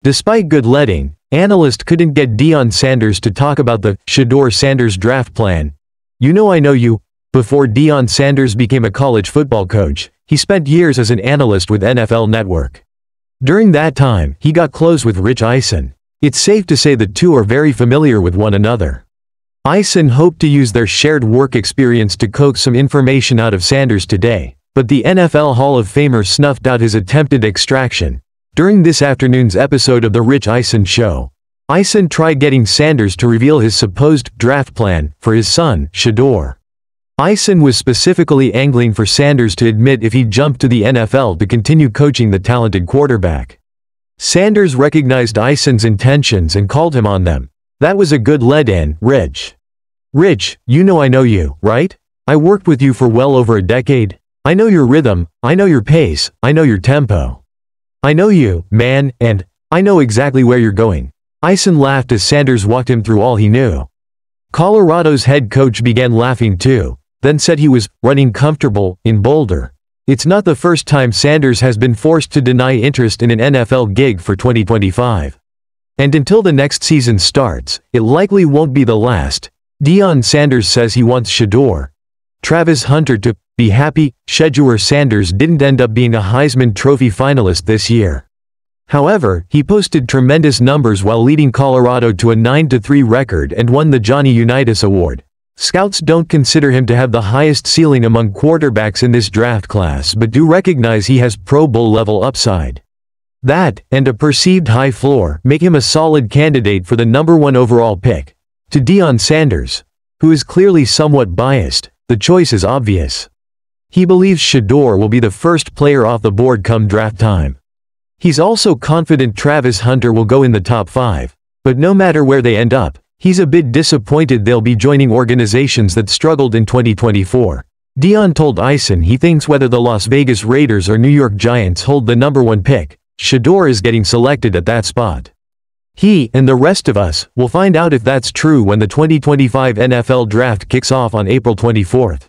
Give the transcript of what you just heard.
Despite good letting, Analyst couldn't get Deion Sanders to talk about the Shedeur Sanders draft plan. You know I know you. Before Deion Sanders became a college football coach, he spent years as an analyst with NFL Network. During that time, he got close with Rich Eisen. It's safe to say the two are very familiar with one another. Eisen hoped to use their shared work experience to coax some information out of Sanders today, but the NFL Hall of Famer snuffed out his attempted extraction. During this afternoon's episode of The Rich Eisen Show, Eisen tried getting Sanders to reveal his supposed draft plan for his son, Shedeur. Eisen was specifically angling for Sanders to admit if he jumped to the NFL to continue coaching the talented quarterback. Sanders recognized Eisen's intentions and called him on them. That was a good lead-in, Rich. Rich, you know I know you, right? I worked with you for well over a decade. I know your rhythm, I know your pace, I know your tempo. I know you, man, and I know exactly where you're going. Eisen laughed as Sanders walked him through all he knew. Colorado's head coach began laughing too, then said he was running comfortable in Boulder. It's not the first time Sanders has been forced to deny interest in an NFL gig for 2025. And until the next season starts, it likely won't be the last. Deion Sanders says he wants Shedeur, Travis Hunter to be happy. Shedeur Sanders didn't end up being a Heisman Trophy finalist this year. However, he posted tremendous numbers while leading Colorado to a 9-3 record and won the Johnny Unitas Award. Scouts don't consider him to have the highest ceiling among quarterbacks in this draft class but do recognize he has Pro Bowl level upside. That, and a perceived high floor, make him a solid candidate for the #1 overall pick. To Deion Sanders, who is clearly somewhat biased, the choice is obvious. He believes Shedeur will be the first player off the board come draft time. He's also confident Travis Hunter will go in the top 5, but no matter where they end up, he's a bit disappointed they'll be joining organizations that struggled in 2024. Deion told Eisen he thinks whether the Las Vegas Raiders or New York Giants hold the #1 pick, Shedeur is getting selected at that spot. He, and the rest of us, will find out if that's true when the 2025 NFL Draft kicks off on April 24th.